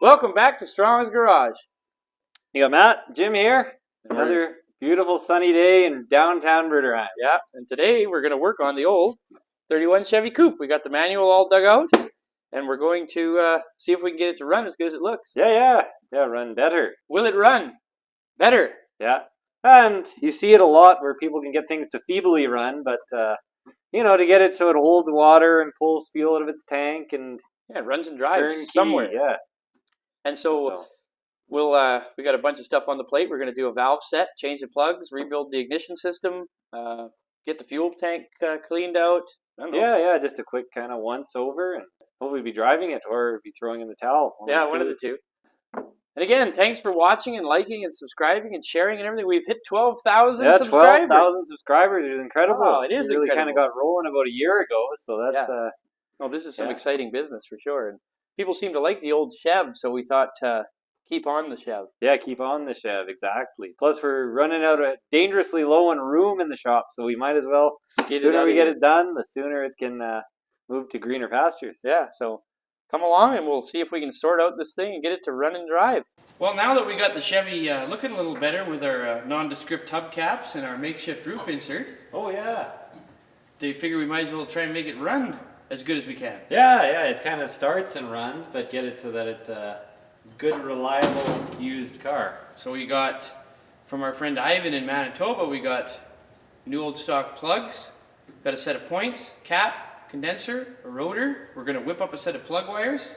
Welcome back to Strong's Garage. You got Matt, Jim here. Another beautiful sunny day in downtown Bruderheim. Yeah, and today we're going to work on the old 31 Chevy Coupe. We got the manual all dug out, and we're going to see if we can get it to run as good as it looks. Yeah, run better. Will it run better? Yeah, and you see it a lot where people can get things to feebly run, but to get it so it holds water and pulls fuel out of its tank and it runs and drives turnkey, somewhere. Yeah. And so we got a bunch of stuff on the plate. We're going to do a valve set, change the plugs, rebuild the ignition system, get the fuel tank cleaned out. Yeah, just a quick kind of once over, and hopefully be driving it or be throwing in the towel. One of the two. And again, thanks for watching and liking and subscribing and sharing and everything. We've hit 12,000 subscribers. 12,000 subscribers. It is incredible. Oh, it is really incredible. Kind of got rolling about a year ago, so that's... this is some exciting business for sure. And people seem to like the old Chev, so we thought keep on the Chev. Yeah, keep on the Chev, exactly. Plus, we're running out of dangerously low on room in the shop, so we might as well, the sooner we get it done, the sooner it can move to greener pastures. Yeah, so come along and we'll see if we can sort out this thing and get it to run and drive. Well, now that we got the Chevy looking a little better with our nondescript hubcaps and our makeshift roof insert. Oh, yeah. They figure we might as well try and make it run as good as we can. Yeah, it kind of starts and runs, but get it so that it's a good, reliable, used car. So we got, from our friend Ivan in Manitoba, we got new old stock plugs, got a set of points, cap, condenser, a rotor. We're going to whip up a set of plug wires.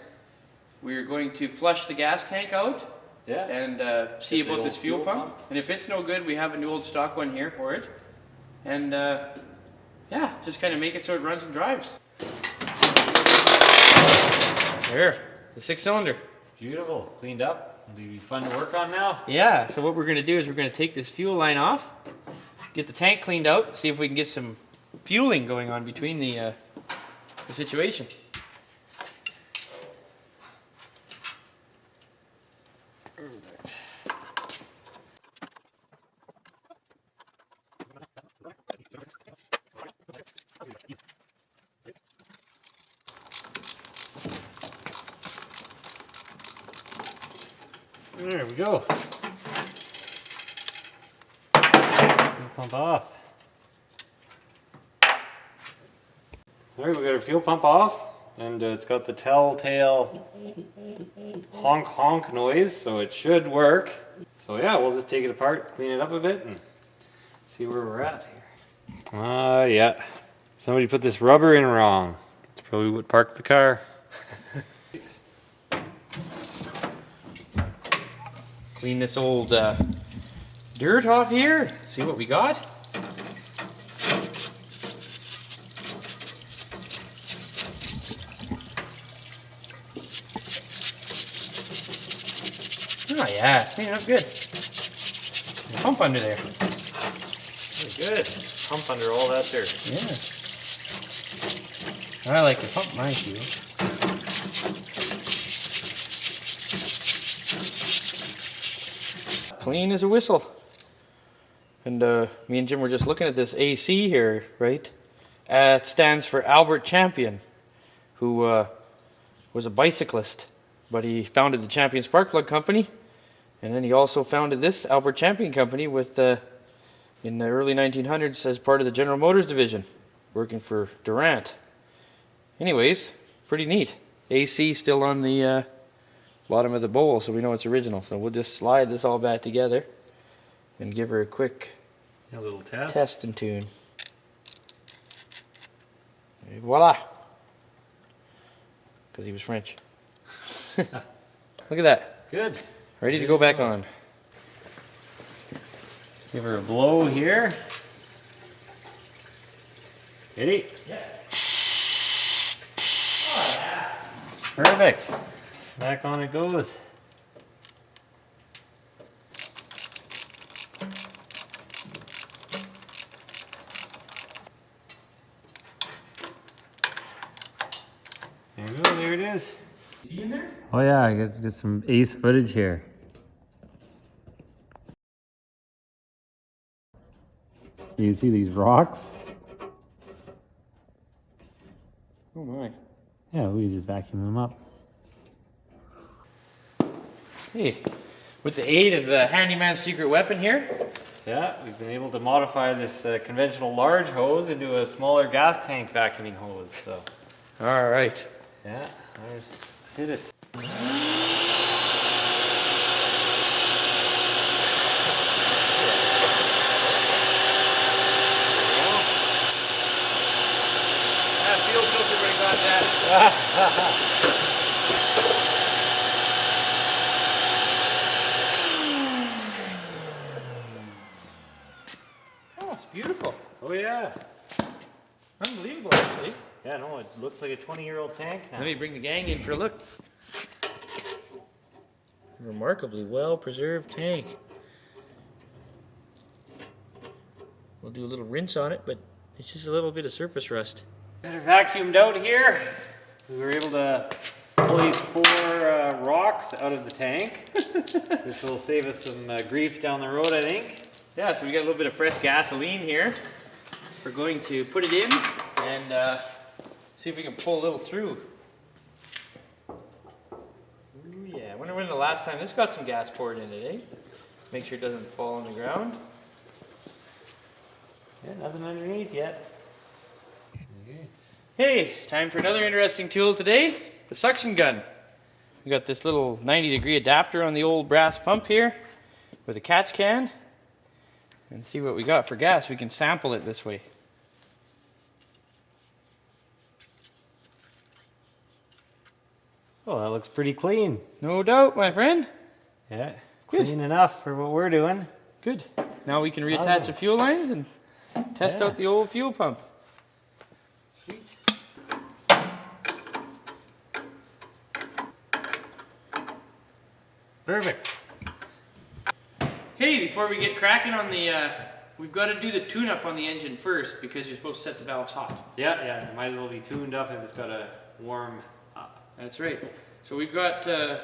We're going to flush the gas tank out and see about this fuel pump. And if it's no good, we have a new old stock one here for it. And just kind of make it so it runs and drives. There, the 6-cylinder. Beautiful, cleaned up. It'll be fun to work on now. Yeah, so what we're going to do is we're going to take this fuel line off, get the tank cleaned out, see if we can get some fueling going on between the situation. There we go. Fuel pump off. Alright, we got our fuel pump off, and it's got the telltale honk honk noise, so it should work. So yeah, we'll just take it apart, clean it up a bit, and see where we're at here. Yeah. Somebody put this rubber in wrong. It's probably what parked the car. Clean this old dirt off here, see what we got. Oh yeah, clean it up good. There's a pump under there. Very good. Pump under all that dirt. Yeah. I like to pump my fuel. Clean as a whistle. And me and Jim were just looking at this AC here, right? It stands for Albert Champion, who was a bicyclist, but he founded the Champion Spark Plug Company, and then he also founded this Albert Champion Company with in the early 1900s as part of the General Motors division, working for Durant. Anyways, pretty neat. AC still on the bottom of the bowl, so we know it's original. So we'll just slide this all back together and give her a quick little test and tune. Et voila! Because he was French. Look at that. Good. Ready to go back on. Give her a blow here. Ready? Yeah. Oh, yeah. Perfect. Back on it goes. There we go, there it is. See in there? Oh yeah, I got to get some ace footage here. You can see these rocks? Oh my. Yeah, we just vacuum them up. Hey, with the aid of the handyman's secret weapon here. Yeah, we've been able to modify this conventional large hose into a smaller gas tank vacuuming hose. So, All right. yeah, let's hit it. Fuel filter would have got that. Oh, it's beautiful. Oh yeah. Unbelievable, actually. Yeah, no, it looks like a 20-year-old tank now. Let me bring the gang in for a look. Remarkably well-preserved tank. We'll do a little rinse on it, but it's just a little bit of surface rust. They're vacuumed out here. We were able to pull these 4 rocks out of the tank, which will save us some grief down the road, I think. Yeah, so we got a little bit of fresh gasoline here. We're going to put it in and see if we can pull a little through. Ooh, yeah, I wonder when the last time this got some gas poured in it, eh? Make sure it doesn't fall on the ground. Yeah, nothing underneath yet. Hey, time for another interesting tool today, the suction gun. We got this little 90-degree adapter on the old brass pump here with a catch can. And see what we got for gas. We can sample it this way. Oh, that looks pretty clean. No doubt, my friend. Yeah, Good. clean enough for what we're doing. Good. Now we can reattach Awesome. the fuel lines and test Yeah. out the old fuel pump. Perfect. Okay, before we get cracking on the, we've got to do the tune-up on the engine first because you're supposed to set the valves hot. Yeah, it might as well be tuned up if it's got to warm up. That's right. So we've got a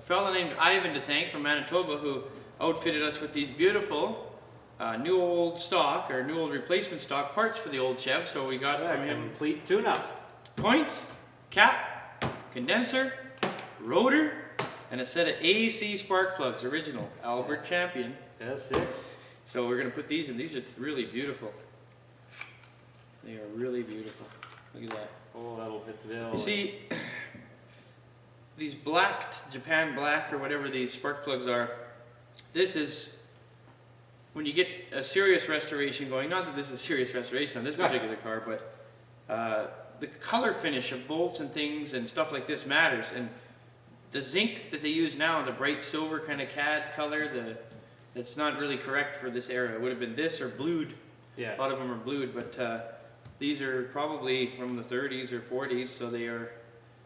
fella named Ivan to thank from Manitoba who outfitted us with these beautiful new old stock or new old replacement stock parts for the old Chev. So we got from him Complete tune-up. points, cap, condenser, rotor, and a set of AC spark plugs, original, Alberta Champion. That's it. So we're going to put these in. These are really beautiful. They are really beautiful. Look at that. Oh, that'll fit the bill. You see, these blacked, Japan black or whatever these spark plugs are, this is, when you get a serious restoration going, not that this is a serious restoration on this particular car, but the color finish of bolts and things and stuff like this matters. And the zinc that they use now, the bright silver kind of cad color, it's not really correct for this era. It would have been this or blued. Yeah. A lot of them are blued, but these are probably from the 30s or 40s, so they are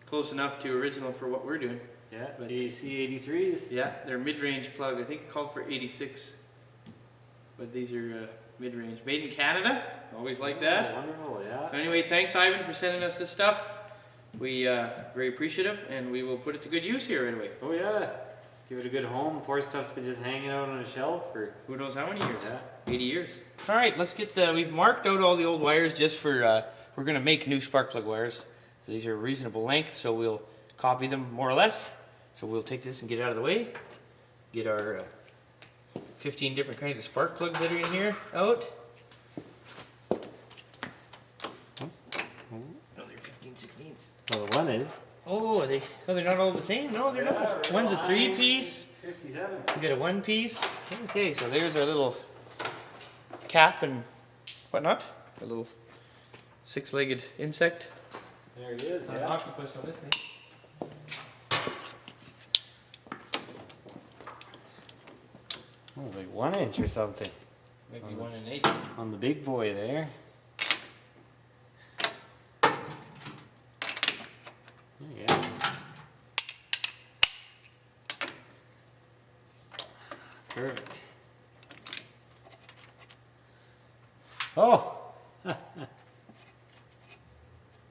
close enough to original for what we're doing. Yeah, But- AC 83s. Yeah, they're mid-range plug. I think it called for 86, but these are mid-range. Made in Canada, always like that. Oh, wonderful, yeah. So anyway, thanks Ivan for sending us this stuff. We very appreciative, and we will put it to good use here right away. Oh yeah. Give it a good home. Poor stuff's been just hanging out on a shelf for Who knows how many years? Yeah. 80 years. All right, let's get we've marked out all the old wires just for, we're going to make new spark plug wires. So these are reasonable length, so we'll copy them more or less. So we'll take this and get it out of the way. Get our 15 different kinds of spark plugs that are in here out. No, they're 15/16. well, the one is Oh, they're not all the same? No, they're not. One's a 3-piece. 57. We got a 1-piece. Okay, so there's our little cap and whatnot. A little 6-legged insect. There it is, An yeah. octopus on this thing. Oh, like 1 inch or something Maybe 1 and 8. on the big boy there. Yeah. Perfect. Oh!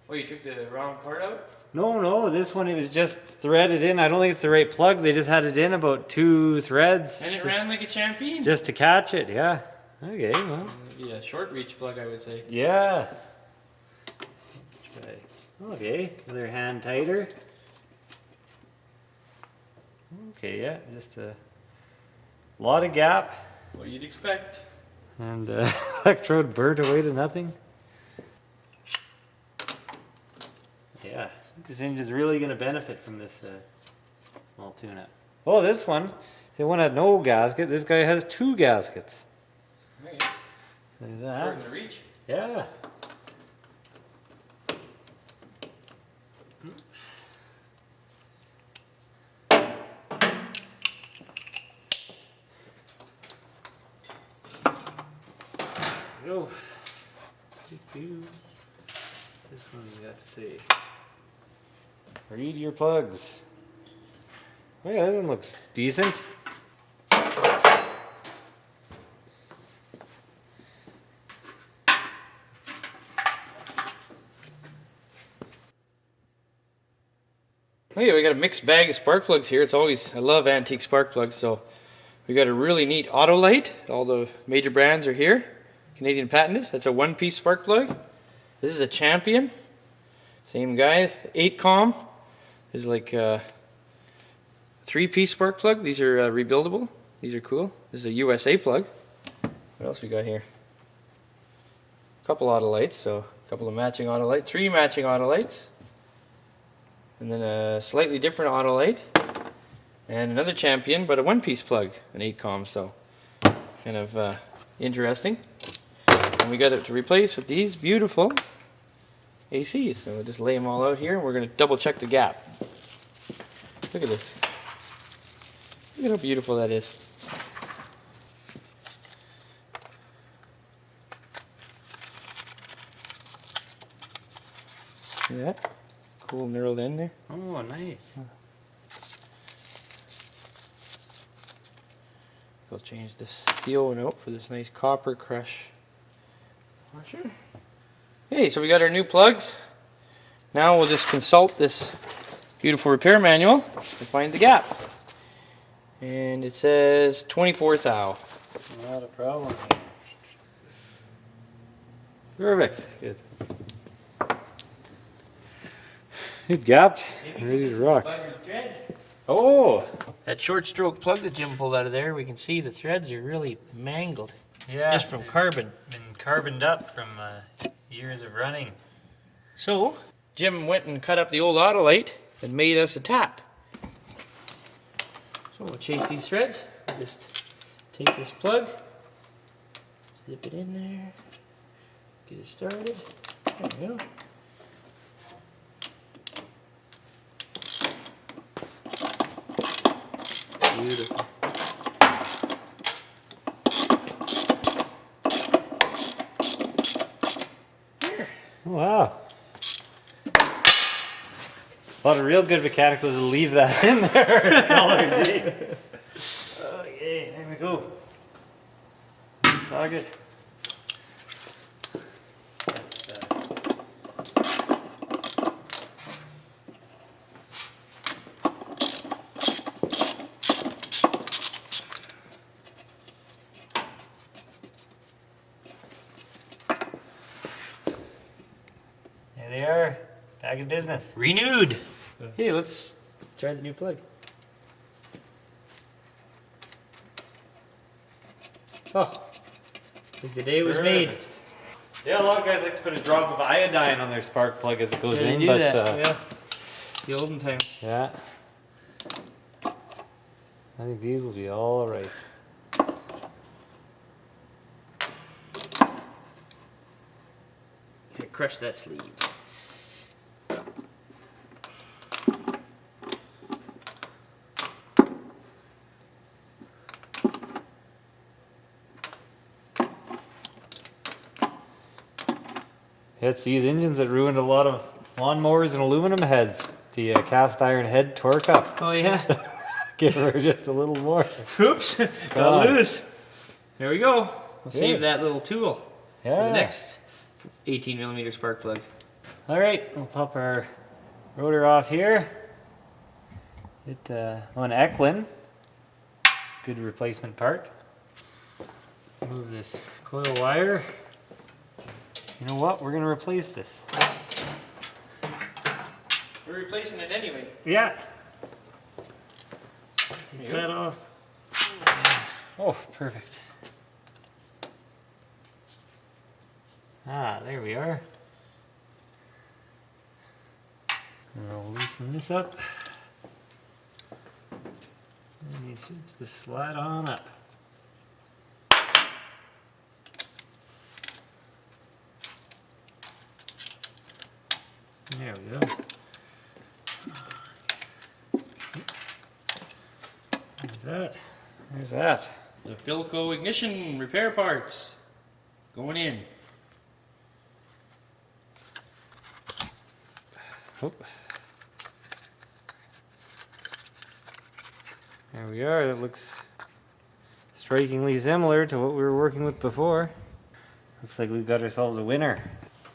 Oh, you took the wrong part out? No, this one it was just threaded in. I don't think it's the right plug. They just had it in about 2 threads. And it just, ran like a champion? just to catch it, yeah. Okay, well. Maybe a short reach plug, I would say. Yeah. Let's try. Okay, another hand tighter. Okay, yeah, just a lot of gap. What you'd expect. And electrode burnt away to nothing. Yeah, this engine's really going to benefit from this small tune-up. Oh, this one had no gasket. This guy has 2 gaskets. Right. There's that. Shorten the reach. Yeah. Go. This one's got to say, read your plugs. Oh yeah, that one looks decent. Oh yeah, we got a mixed bag of spark plugs here. I love antique spark plugs, so we got a really neat Autolite. All the major brands are here. Canadian patented. That's a 1-piece spark plug. This is a Champion. Same guy. 8-com. This is like a 3-piece spark plug. These are rebuildable. These are cool. This is a USA plug. What else we got here? A couple Autolites, so a couple of matching Autolites. 3 matching Autolites. And then a slightly different Autolite. And another Champion, but a 1-piece plug. An 8-com, so kind of interesting. And we got it to replace with these beautiful ACs. So we'll just lay them all out here, and we're going to double check the gap. Look at this. Look at how beautiful that is. See that? Cool knurled end there. Oh, nice. We'll change the steel one out for this nice copper crush washer. Hey, so we got our new plugs. Now we'll just consult this beautiful repair manual to find the gap. And it says 24 thou. Not a problem. Perfect. Good. It gapped. Ready to rock. Oh! That short stroke plug that Jim pulled out of there, we can see the threads are really mangled. Yeah. Just from carbon. Been carboned up from years of running. So, Jim went and cut up the old Autolite and made us a tap. So we'll chase these threads. Just take this plug, zip it in there, get it started. There we go. Beautiful. Wow. A lot of real good mechanics is to leave that in there. Okay, there we go. Socket. There they are, back in business. Renewed. Hey, let's try the new plug. Oh, like the day it was made. Yeah, a lot of guys like to put a drop of iodine on their spark plug as it goes They in, do but that. Yeah, the olden times. yeah. I think these will be all right. Okay, crush that sleeve. It's these engines that ruined a lot of lawnmowers and aluminum heads. The cast iron head torque up. Oh yeah. Give her just a little more. Oops, got loose. There we go. We'll save that little tool for Yeah. the next 18mm spark plug. All right, we'll pop our rotor off here. It on Eklund, good replacement part. Move this coil wire. You know what? We're gonna replace this. We're replacing it anyway. Yeah. Take that off. Oh, perfect. Ah, there we are. And I'll loosen this up. And you should just slide on up. There we go. There's that. There's that. The Philco ignition repair parts going in. Oh. There we are. That looks strikingly similar to what we were working with before. Looks like we've got ourselves a winner.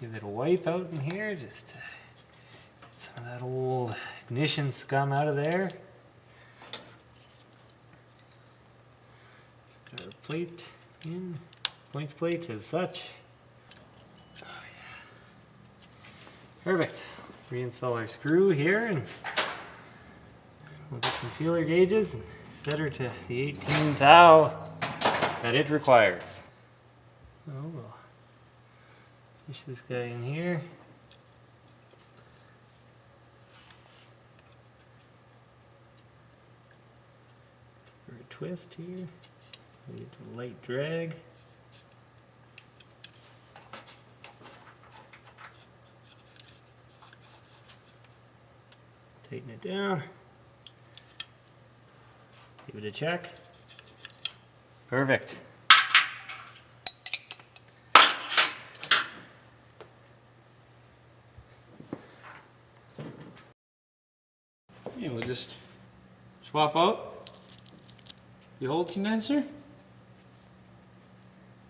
Give it a wipe out in here, just to get some of that old ignition scum out of there. Put our plate in, points plate as such. Oh, yeah. Perfect. Reinstall our screw here, and we'll get some feeler gauges and set her to the 18 thou that it requires. So we'll push this guy in here. For a twist here. We get the light drag. Tighten it down. Give it a check. Perfect. Yeah, we'll just swap out the old condenser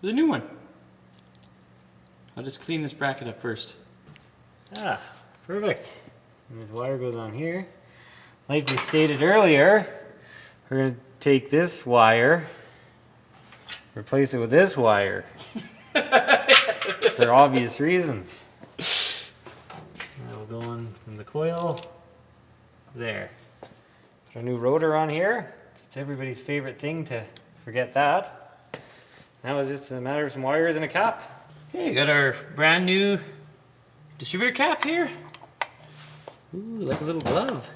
with a new one. I'll just clean this bracket up first. Ah, perfect. And this wire goes on here. Like we stated earlier, we're going to take this wire, replace it with this wire. For obvious reasons. That'll go in from the coil there. Put our new rotor on here. It's everybody's favorite thing to forget that. Now it's just a matter of some wires and a cap. Okay, got our brand new distributor cap here. Ooh, like a little glove.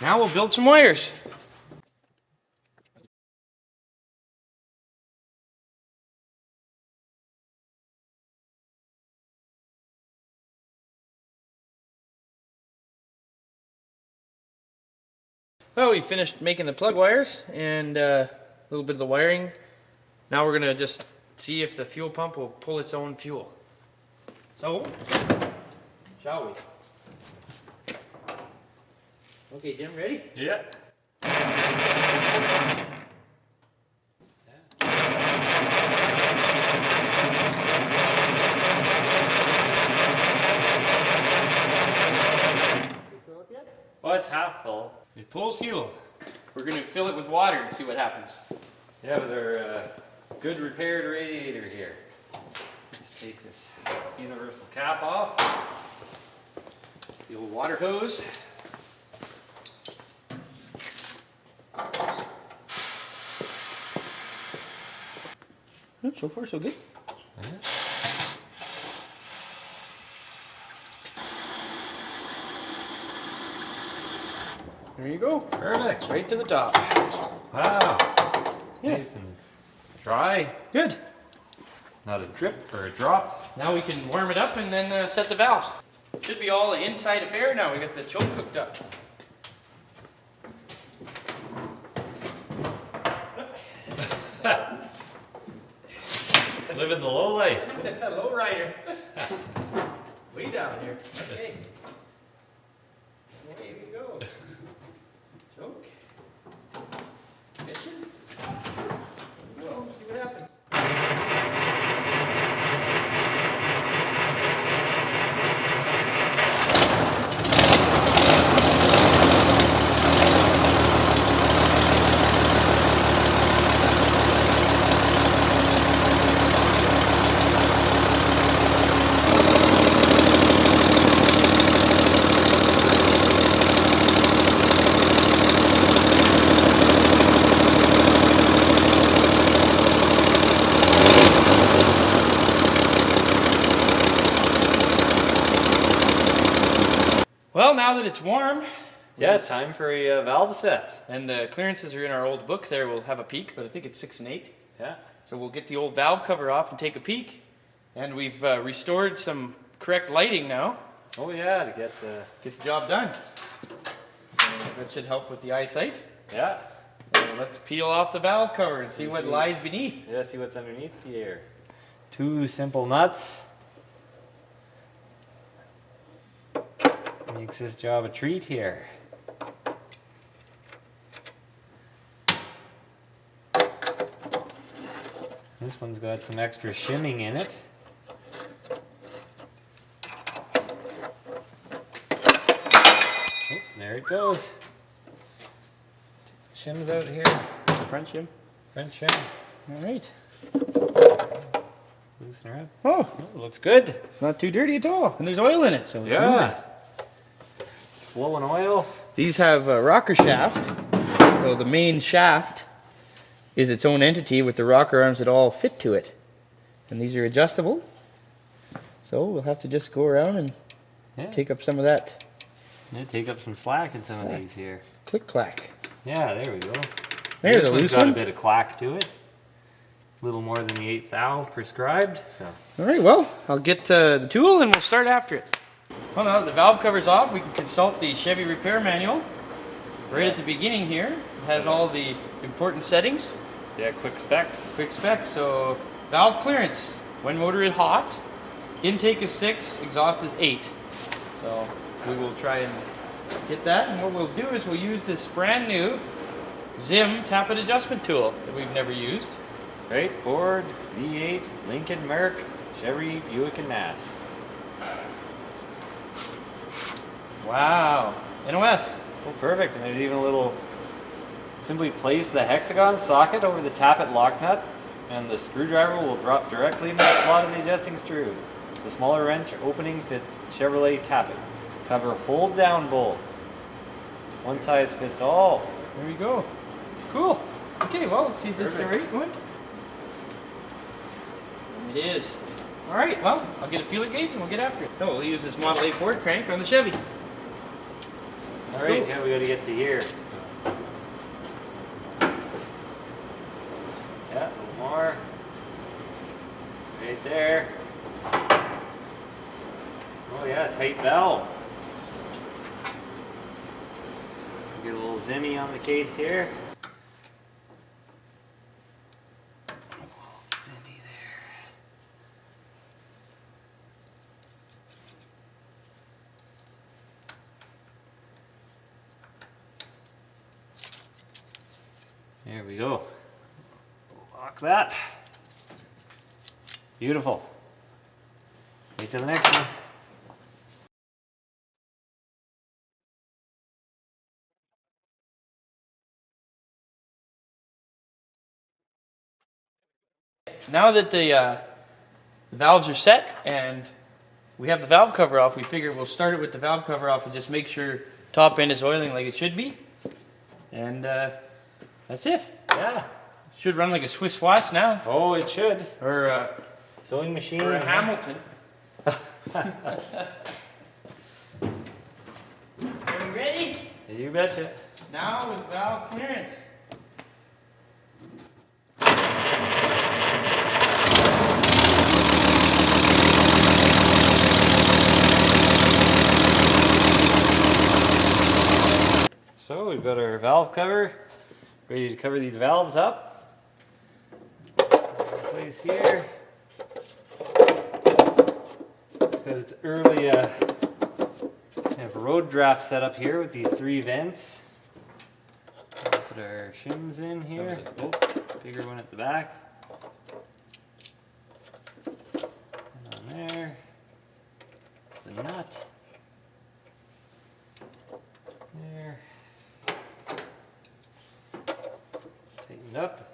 Now we'll build some wires. Well, we finished making the plug wires and a little bit of the wiring. Now we're gonna just see if the fuel pump will pull its own fuel. So, shall we? Okay, Jim, ready? Yeah. Well, it's half full. It pulls fuel. We're gonna fill it with water and see what happens. Yeah, with our good repaired radiator here. Just take this universal cap off. The old water hose. Oh, so far so good. There you go. Perfect. Right to the top. Wow. Yeah. Nice and dry. Good. Not a drip or a drop. Now we can warm it up and then set the valves. Should be all an inside affair now. We got the choke hooked up. Living the low life. Low rider. Way down here. Okay. Away we go. Choke. Ignition. Well, see what happens. Well, now that it's warm, Yeah, it's time for a valve set. and the clearances are in our old book there, we'll have a peek, but I think it's 6 and 8. Yeah. So we'll get the old valve cover off and take a peek. And we've restored some correct lighting now. Oh yeah, to get Get the job done. So that should help with the eyesight. yeah. So let's peel off the valve cover and see what lies beneath. Yeah, see what's underneath here. 2 simple nuts. Makes this job a treat here. This one's got some extra shimming in it. Oh, there it goes. Shims out here. Front shim. Front shim. All right. Loosen her up. Oh, Oh, looks good. it's not too dirty at all. And there's oil in it, so it's Yeah. moving. Flowing oil. These have a rocker shaft. So the main shaft is its own entity with the rocker arms that all fit to it. And these are adjustable. So we'll have to just go around and Yeah. take up some of that Yeah, take up some slack in some of these here. click clack. Yeah, there we go. There's This a one's loose got one. a bit of clack to it. A little more than the 1/8 thou prescribed. So All right, well, I'll get the tool and we'll start after it. Well, now that the valve cover's off, we can consult the Chevy repair manual. Right at the beginning here, it has all the important settings. yeah, quick specs. Quick specs, so valve clearance, when motor is hot, intake is 6, exhaust is 8. So we will try and get that, and what we'll do is we'll use this brand new Zim tappet adjustment tool that we've never used. Right, Ford, V8, Lincoln, Merc, Chevy, Buick, and Nash. Wow, NOS. Oh, perfect. And there's even a little. Simply place the hexagon socket over the tappet lock nut, and the screwdriver will drop directly into the slot of the adjusting screw. The smaller wrench opening fits Chevrolet tappet. Cover hold down bolts. One size fits all. There you go. Cool. Okay, well, let's see if this is the Perfect. right one. It is. All right, well, I'll get a feeler gauge and we'll get after it. Oh, we'll use this Model A Ford crank on the Chevy. All right, go. yeah, we got to get to here. Yeah, a little more. Right there. Oh yeah, tight valve. Get a little zimmy on the case here. Zimmy there. There we go. Lock that. Beautiful. Wait till the next one. Now that the valves are set and we have the valve cover off, we figure we'll start it with the valve cover off and just make sure top end is oiling like it should be. And that's it. Yeah. Should run like a Swiss watch now. Oh, it should. Or Sewing machine. a Hamilton. Are we ready? You betcha. Now with valve clearance. So we've got our valve cover ready to cover these valves up. Place here. Got its early kind of road draft set up here with these 3 vents. Put our shims in here. Oh, bigger one at the back. And on there. The nut. There. Tightened up.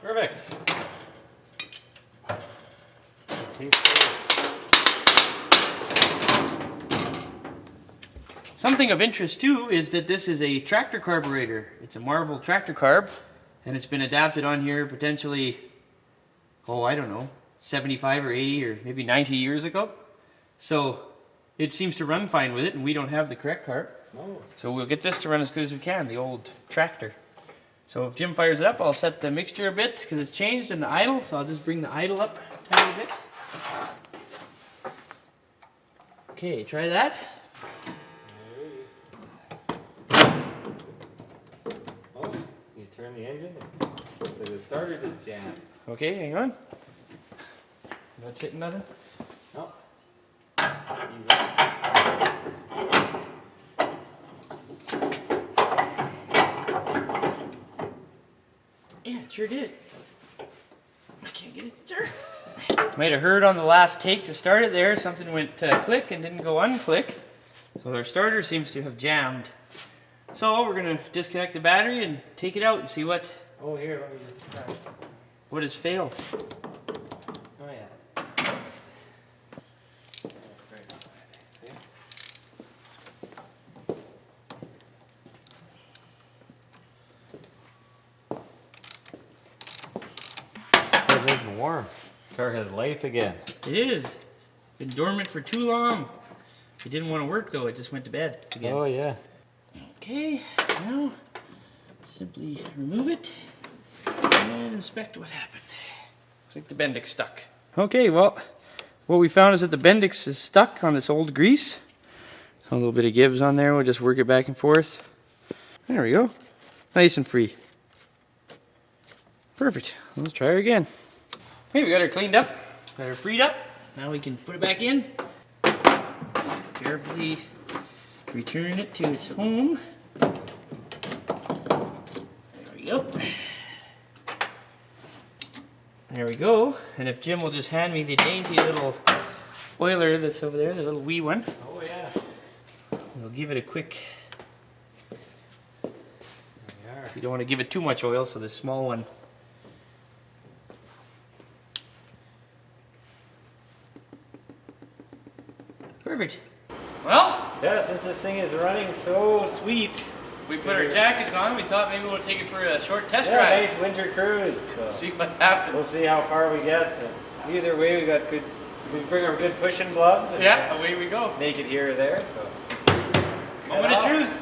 Perfect. Tastes good. Something of interest too is that this is a tractor carburetor. It's a Marvel tractor carb, and it's been adapted on here potentially, oh, I don't know, 75 or 80 or maybe 90 years ago. So it seems to run fine with it, and we don't have the correct carb. No. So we'll get this to run as good as we can, the old tractor. So if Jim fires it up, I'll set the mixture a bit because it's changed in the idle, so I'll just bring the idle up a tiny bit. Okay, try that. Oh, you turn the engine, the starter just jammed. Okay, hang on. Not hitting nothing? No. Yeah, it sure did. I can't get it there. Might have heard on the last take to start it there, something went click and didn't go unclick. So our starter seems to have jammed. So we're going to disconnect the battery and take it out and see what Here, let me just try. what has failed. Oh yeah. That's great. See? It is warm. Car has life again. It is. Been dormant for too long. It didn't want to work though, it just went to bed again. Oh yeah. Okay, now simply remove it and inspect what happened. Looks like the Bendix stuck. Okay, well, what we found is that the Bendix is stuck on this old grease. So a little bit of gives on there, we'll just work it back and forth. There we go. Nice and free. Perfect. Let's try her again. Okay, we got her cleaned up, got her freed up. Now we can put it back in. Carefully return it to its home. There we go. There we go. And if Jim will just hand me the dainty little oiler that's over there, the little wee one. Oh yeah. We'll give it a quick. There we are. You don't want to give it too much oil, so the small one. Perfect. Well, Yeah, since this thing is running so sweet. we put our jackets on. We thought maybe we'll take it for a short test Yeah, drive. nice winter cruise. So. See what happens. We'll see how far we get. Either way, we got good. We bring our good pushing gloves. And Yeah, away we go. make it here or there. So. Moment of truth.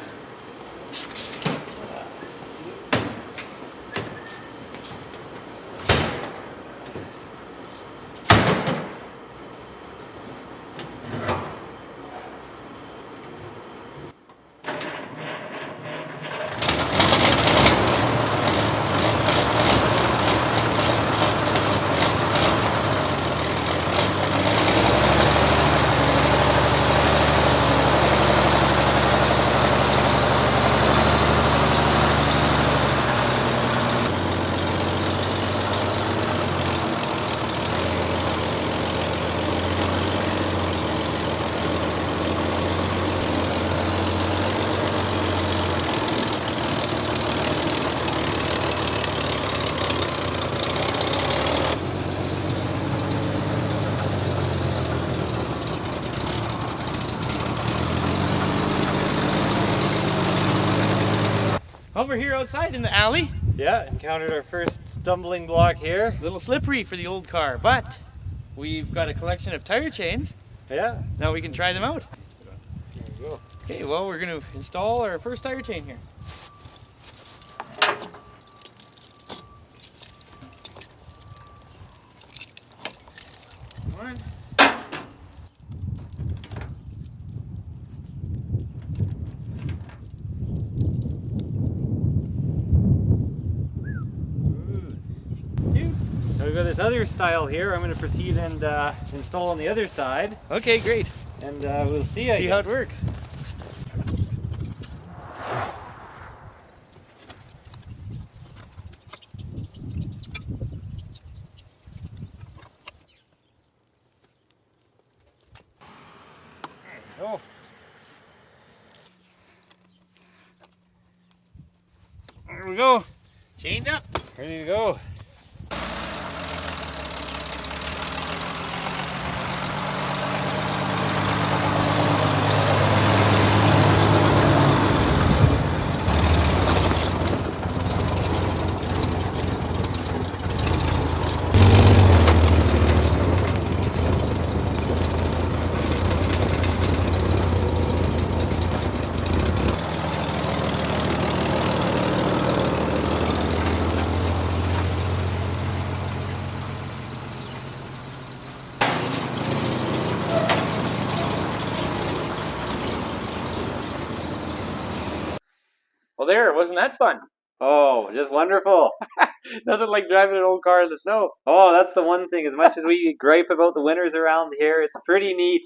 Over here outside in the alley, Yeah, encountered our first stumbling block here. a little slippery for the old car, but we've got a collection of tire chains. Yeah. Now we can try them out. There we go. Okay, well, we're going to install our first tire chain here. One. So we've got this other style here. I'm going to proceed and install on the other side, Okay, great. and we'll see. I See how it guess. works. Oh. There we go. Chained up. Ready to go. Well, there, wasn't that fun? Oh, just wonderful. Nothing like driving an old car in the snow. Oh, that's the one thing. As much as we gripe about the winters around here, it's pretty neat,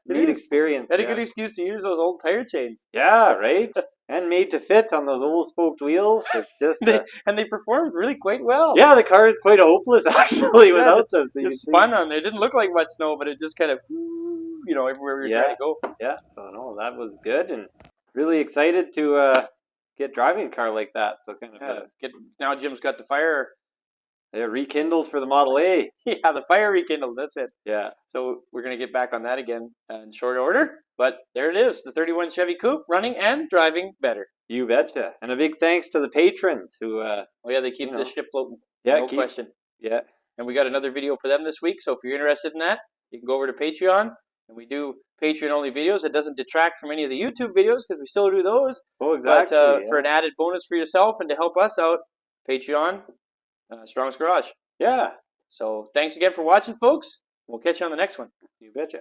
neat experience. Had a good excuse to use those old tire chains. Yeah, right? And made to fit on those old spoked wheels. It's just and they performed really quite well. Yeah, the car is quite hopeless actually without them. So just spun on there. It didn't look like much snow, but it just kind of, everywhere we were trying to go. Yeah, so no, that was good, and really excited to get driving a car like that. So kind of now Jim's got the fire. Rekindled for the Model A. Yeah, the fire rekindled. That's it. Yeah. So we're gonna get back on that again in short order. But there it is, the 31 Chevy Coupe, running and driving better. You betcha. And a big thanks to the patrons who. They keep the ship floating. Yeah, question. Yeah. And we got another video for them this week. So if you're interested in that, you can go over to Patreon. And we do Patreon-only videos. It doesn't detract from any of the YouTube videos because we still do those. Oh, exactly. But for an added bonus for yourself and to help us out, Patreon, Strong's Garage. Yeah. So thanks again for watching, folks. We'll catch you on the next one. You betcha.